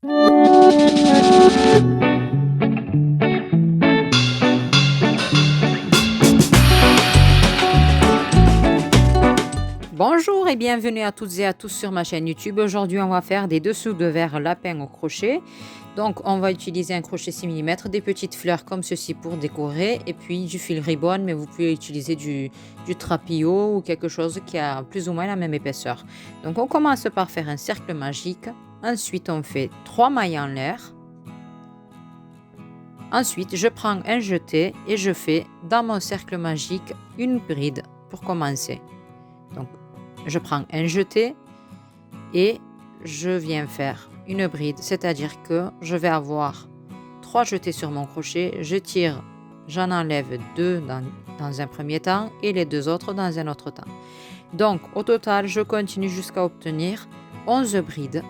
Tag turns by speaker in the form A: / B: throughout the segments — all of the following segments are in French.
A: Bonjour et bienvenue à toutes et à tous sur ma chaîne YouTube. Aujourd'hui, on va faire des dessous de verre lapin au crochet. Donc, on va utiliser un crochet 6 mm, des petites fleurs comme ceci pour décorer et puis du fil ribbon, mais vous pouvez utiliser du trapillo ou quelque chose qui a plus ou moins la même épaisseur. Donc, on commence par faire un cercle magique. Ensuite, on fait 3 mailles en l'air. Ensuite, je prends un jeté et je fais dans mon cercle magique une bride pour commencer. Donc, je prends un jeté et je viens faire une bride, c'est-à-dire que je vais avoir 3 jetés sur mon crochet, je tire, j'en enlève 2 dans un premier temps et les 2 autres dans un autre temps. Donc, au total, je continue jusqu'à obtenir 11 brides.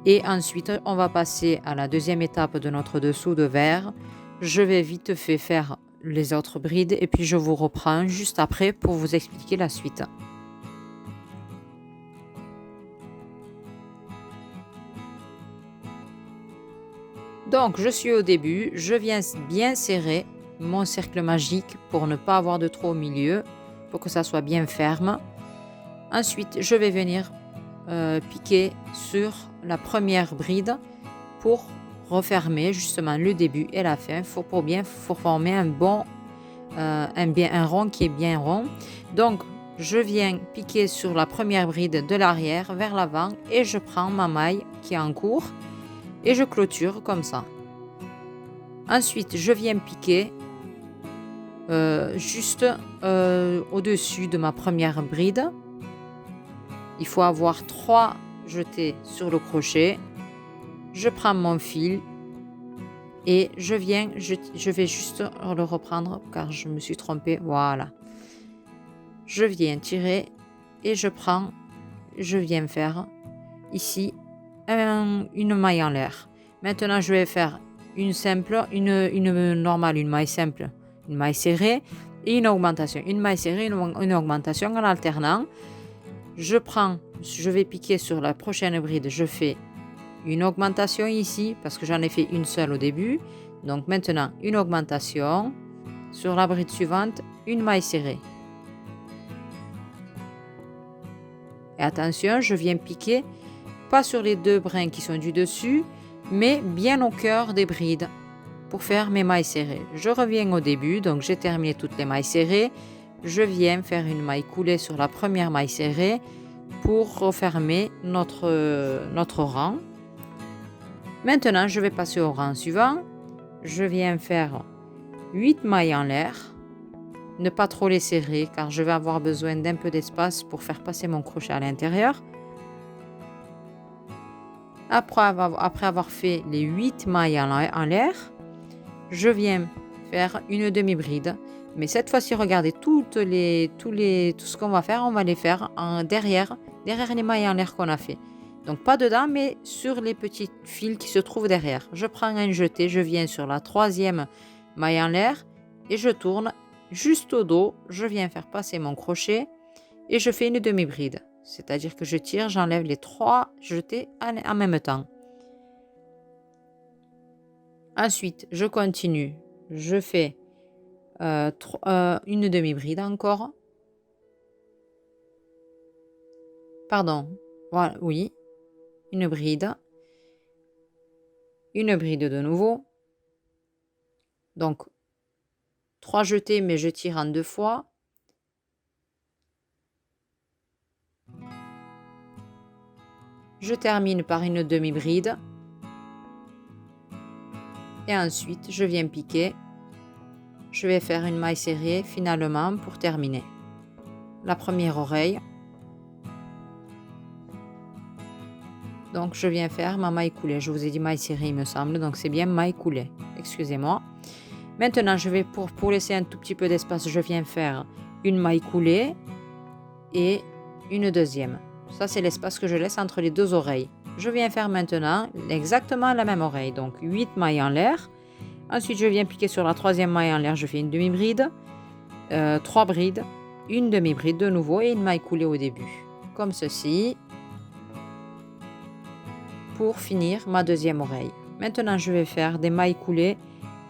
A: Et ensuite, on va passer à la deuxième étape de notre dessous de verre. Je vais vite fait faire les autres brides et puis je vous reprends juste après pour vous expliquer la suite. Donc, je suis au début, je viens bien serrer mon cercle magique pour ne pas avoir de trou au milieu, pour que ça soit bien ferme. Ensuite, je vais venir piquer sur la première bride pour refermer justement le début et la fin. Faut former un rond qui est bien rond. Donc, je viens piquer sur la première bride de l'arrière vers l'avant et je prends ma maille qui est en cours et je clôture comme ça. Ensuite, je viens piquer juste au-dessus de ma première bride. Il faut avoir 3 jetés sur le crochet. Je prends mon fil et je vais juste le reprendre car je me suis trompée. Voilà. Je viens tirer et je viens faire ici une maille en l'air. Maintenant, je vais faire une normale, une maille simple, une maille serrée et une augmentation. Une maille serrée, une augmentation en alternant. Je vais piquer sur la prochaine bride, je fais une augmentation ici parce que j'en ai fait une seule au début. Donc maintenant, une augmentation. Sur la bride suivante, une maille serrée. Et attention, je viens piquer pas sur les 2 brins qui sont du dessus, mais bien au cœur des brides pour faire mes mailles serrées. Je reviens au début, donc j'ai terminé toutes les mailles serrées. Je viens faire une maille coulée sur la première maille serrée pour refermer notre rang. Maintenant, je vais passer au rang suivant. Je viens faire 8 mailles en l'air. Ne pas trop les serrer car je vais avoir besoin d'un peu d'espace pour faire passer mon crochet à l'intérieur. Après avoir fait les 8 mailles en l'air, je viens faire une demi-bride. Mais cette fois-ci, regardez, tout ce qu'on va faire, on va les faire derrière les mailles en l'air qu'on a fait. Donc pas dedans, mais sur les petits fils qui se trouvent derrière. Je prends un jeté, je viens sur la 3e maille en l'air et je tourne juste au dos. Je viens faire passer mon crochet et je fais une demi-bride. C'est-à-dire que je tire, j'enlève les 3 jetés en même temps. Ensuite, je continue. Je fais une demi-bride encore. Pardon. Voilà, oui. Une bride. Une bride de nouveau. Donc, 3 jetés, mais je tire en 2 fois. Je termine par une demi-bride. Et ensuite, je viens piquer. Je vais faire une maille serrée finalement pour terminer. La première oreille. Donc, je viens faire ma maille coulée. Je vous ai dit maille serrée, il me semble. Donc, c'est bien maille coulée. Excusez-moi. Maintenant, je vais pour laisser un tout petit peu d'espace, je viens faire une maille coulée et une deuxième. Ça, c'est l'espace que je laisse entre les 2 oreilles. Je viens faire maintenant exactement la même oreille. Donc, 8 mailles en l'air. Ensuite, je viens piquer sur la 3e maille en l'air. Je fais une demi-bride, 3 brides, une demi-bride de nouveau et une maille coulée au début. Comme ceci. pour finir ma deuxième oreille. Maintenant, je vais faire des mailles coulées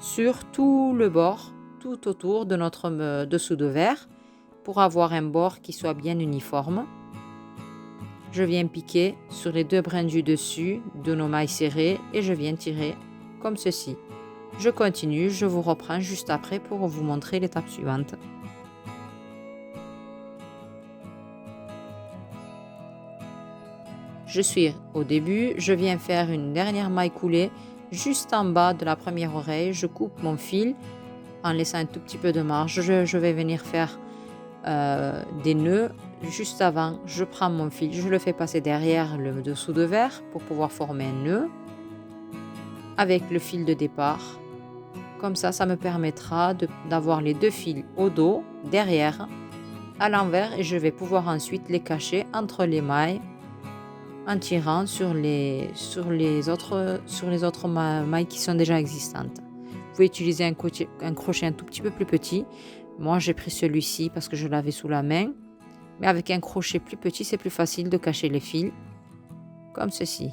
A: sur tout le bord, tout autour de notre dessous de verre pour avoir un bord qui soit bien uniforme. Je viens piquer sur les 2 brins du dessus de nos mailles serrées et je viens tirer comme ceci. Je continue, je vous reprends juste après pour vous montrer l'étape suivante. Je suis au début, je viens faire une dernière maille coulée juste en bas de la première oreille. Je coupe mon fil en laissant un tout petit peu de marge. Je vais venir faire des nœuds juste avant. Je prends mon fil, je le fais passer derrière le dessous de verre pour pouvoir former un nœud avec le fil de départ. Comme ça me permettra d'avoir les 2 fils au dos, derrière, à l'envers, et je vais pouvoir ensuite les cacher entre les mailles en tirant sur les autres mailles qui sont déjà existantes. Vous pouvez utiliser un crochet un tout petit peu plus petit. Moi, j'ai pris celui-ci parce que je l'avais sous la main. Mais avec un crochet plus petit, c'est plus facile de cacher les fils, comme ceci.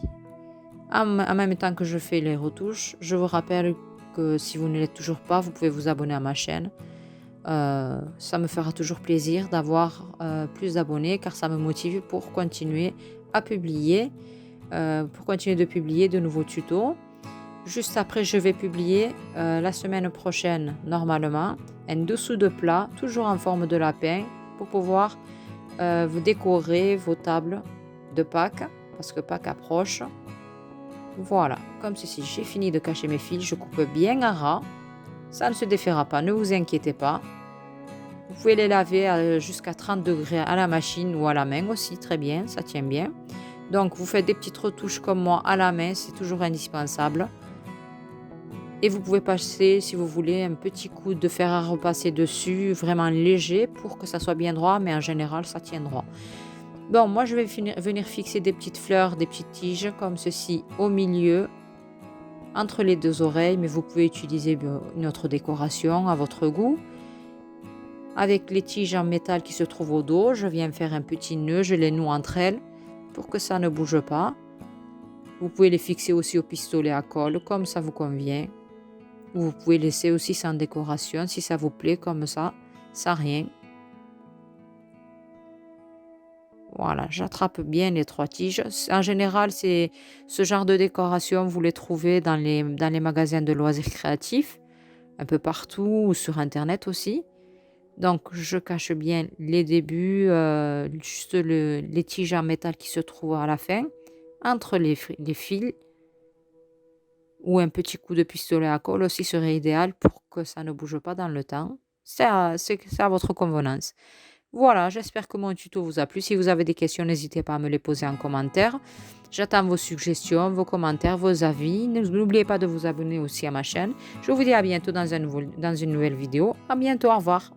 A: En même temps que je fais les retouches, je vous rappelle que si vous ne l'êtes toujours pas, vous pouvez vous abonner à ma chaîne. Ça me fera toujours plaisir d'avoir plus d'abonnés car ça me motive pour continuer à publier, pour continuer de publier de nouveaux tutos. Juste après, je vais publier la semaine prochaine, normalement, un dessous de plat, toujours en forme de lapin, pour pouvoir vous décorer vos tables de Pâques, parce que Pâques approche. Voilà, comme ceci, j'ai fini de cacher mes fils, je coupe bien à ras. Ça ne se défera pas, ne vous inquiétez pas. Vous pouvez les laver jusqu'à 30 degrés à la machine ou à la main aussi, très bien, ça tient bien. Donc vous faites des petites retouches comme moi à la main, c'est toujours indispensable. Et vous pouvez passer, si vous voulez, un petit coup de fer à repasser dessus, vraiment léger pour que ça soit bien droit, mais en général ça tient droit. Bon, moi je vais venir fixer des petites fleurs, des petites tiges comme ceci au milieu, entre les 2 oreilles, mais vous pouvez utiliser une autre décoration à votre goût. Avec les tiges en métal qui se trouvent au dos, je viens faire un petit nœud, je les noue entre elles pour que ça ne bouge pas. Vous pouvez les fixer aussi au pistolet à colle, comme ça vous convient. Vous pouvez laisser aussi sans décoration, si ça vous plaît, comme ça, sans rien. Voilà, j'attrape bien les 3 tiges. En général, c'est ce genre de décoration, vous les trouvez dans les magasins de loisirs créatifs, un peu partout, ou sur Internet aussi. Donc, je cache bien les débuts, juste les tiges en métal qui se trouvent à la fin, entre les fils, ou un petit coup de pistolet à colle aussi serait idéal pour que ça ne bouge pas dans le temps. C'est à votre convenance. Voilà, j'espère que mon tuto vous a plu. Si vous avez des questions, n'hésitez pas à me les poser en commentaire. J'attends vos suggestions, vos commentaires, vos avis. N'oubliez pas de vous abonner aussi à ma chaîne. Je vous dis à bientôt dans une nouvelle vidéo. À bientôt, au revoir.